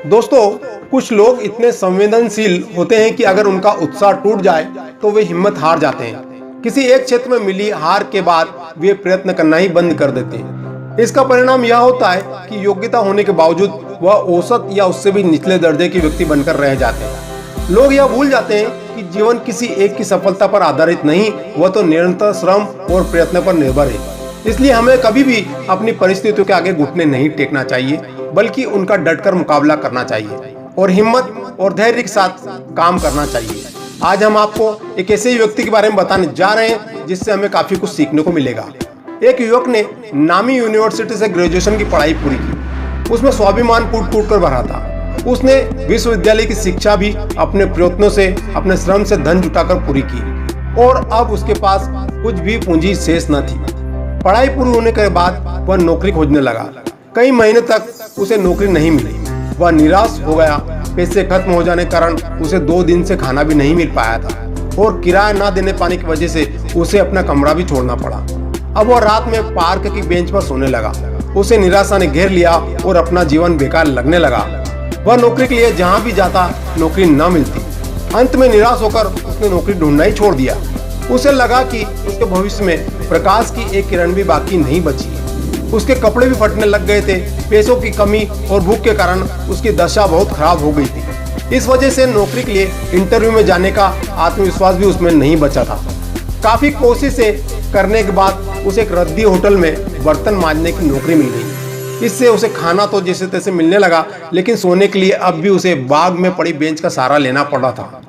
दोस्तों, कुछ लोग इतने संवेदनशील होते हैं कि अगर उनका उत्साह टूट जाए तो वे हिम्मत हार जाते हैं। किसी एक क्षेत्र में मिली हार के बाद वे प्रयत्न करना ही बंद कर देते हैं। इसका परिणाम यह होता है कि योग्यता होने के बावजूद वह औसत या उससे भी निचले दर्जे के व्यक्ति बनकर रह जाते हैं। लोग यह भूल जाते हैं कि जीवन किसी एक की सफलता पर आधारित नहीं, वह तो निरंतर श्रम और प्रयत्न पर निर्भर है। इसलिए हमें कभी भी अपनी परिस्थितियों के आगे घुटने नहीं टेकना चाहिए, बल्कि उनका डटकर मुकाबला करना चाहिए और हिम्मत और धैर्य के साथ काम करना चाहिए। आज हम आपको एक ऐसे व्यक्ति के बारे में बताने जा रहे हैं जिससे हमें काफी कुछ सीखने को मिलेगा। एक युवक ने नामी यूनिवर्सिटी से ग्रेजुएशन की पढ़ाई पूरी की। उसमें स्वाभिमान कूट कूट कर भरा था। उसने विश्वविद्यालय की शिक्षा भी अपने प्रयत्नों से, अपने श्रम से धन जुटाकर पूरी की और अब उसके पास कुछ भी पूंजी शेष न थी। पढ़ाई पूरी होने के बाद वह नौकरी खोजने लगा। कई महीने तक उसे नौकरी नहीं मिली। वह निराश हो गया। पैसे खत्म हो जाने के कारण उसे 2 दिन से खाना भी नहीं मिल पाया था और किराया न देने पाने की वजह से उसे अपना कमरा भी छोड़ना पड़ा। अब वह रात में पार्क की बेंच पर सोने लगा। उसे निराशा ने घेर लिया और अपना जीवन बेकार लगने लगा। वह नौकरी के लिए जहाँ भी जाता नौकरी न मिलती। अंत में निराश होकर उसने नौकरी ढूंढना ही छोड़ दिया। उसे लगा कि उसके भविष्य में प्रकाश की एक किरण भी बाकी नहीं बची। उसके कपड़े भी फटने लग गए थे। पैसों की कमी और भूख के कारण उसकी दशा बहुत खराब हो गई थी। इस वजह से नौकरी के लिए इंटरव्यू में जाने का आत्मविश्वास भी उसमें नहीं बचा था। काफी कोशिशें करने के बाद उसे एक रद्दी होटल में बर्तन मांजने की नौकरी मिल गई। इससे उसे खाना तो जैसे तैसे मिलने लगा, लेकिन सोने के लिए अब भी उसे बाग में पड़ी बेंच का सहारा लेना पड़ा था।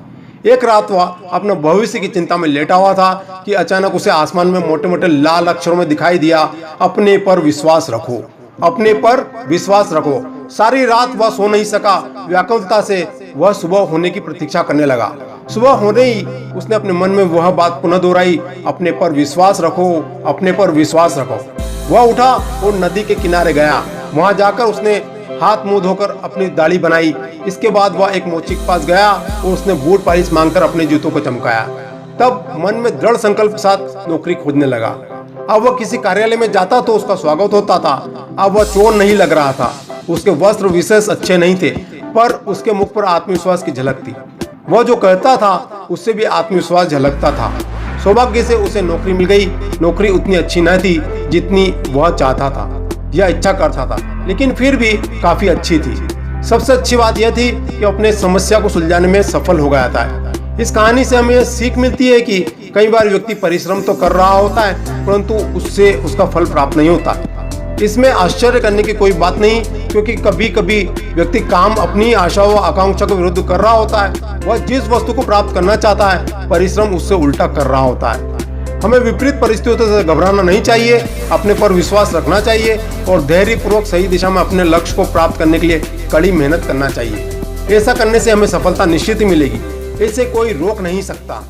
एक रात वह अपने भविष्य की चिंता में लेटा हुआ था कि अचानक उसे आसमान में मोटे मोटे लाल अक्षरों में दिखाई दिया, अपने पर विश्वास रखो, अपने पर विश्वास रखो। सारी रात वह सो नहीं सका। व्याकुलता से वह सुबह होने की प्रतीक्षा करने लगा। सुबह होने ही उसने अपने मन में वह बात पुनः दोहराई, अपने पर विश्वास रखो, अपने पर विश्वास रखो। वह उठा और नदी के किनारे गया। वहां जाकर उसने हाथ मुंह धोकर अपनी दाढ़ी बनाई। इसके बाद वह एक मोची के पास गया और उसने बूट पॉलिश मांगकर अपने जूतों को चमकाया। तब मन में दृढ़ संकल्प के साथ नौकरी खोजने लगा। अब वह किसी कार्यालय में जाता तो उसका स्वागत होता था। अब वह चोर नहीं लग रहा था। उसके वस्त्र विशेष अच्छे नहीं थे, पर उसके मुख पर आत्मविश्वास की झलक थी। वह जो कहता था उससे भी आत्मविश्वास झलकता था। सौभाग्य से उसे नौकरी मिल गई। नौकरी उतनी अच्छी न थी जितनी वह चाहता था या इच्छा करता था, लेकिन फिर भी काफी अच्छी थी। सबसे अच्छी बात यह थी कि अपने समस्या को सुलझाने में सफल हो गया था। इस कहानी से हमें सीख मिलती है कि कई बार व्यक्ति परिश्रम तो कर रहा होता है, परंतु उससे उसका फल प्राप्त नहीं होता। इसमें आश्चर्य करने की कोई बात नहीं, क्योंकि कभी कभी व्यक्ति काम अपनी आशाओं व आकांक्षा के विरुद्ध कर रहा होता है। वह जिस वस्तु को प्राप्त करना चाहता है, परिश्रम उससे उल्टा कर रहा होता है। हमें विपरीत परिस्थितियों से घबराना नहीं चाहिए, अपने पर विश्वास रखना चाहिए और धैर्यपूर्वक सही दिशा में अपने लक्ष्य को प्राप्त करने के लिए कड़ी मेहनत करना चाहिए। ऐसा करने से हमें सफलता निश्चित ही मिलेगी। इसे कोई रोक नहीं सकता।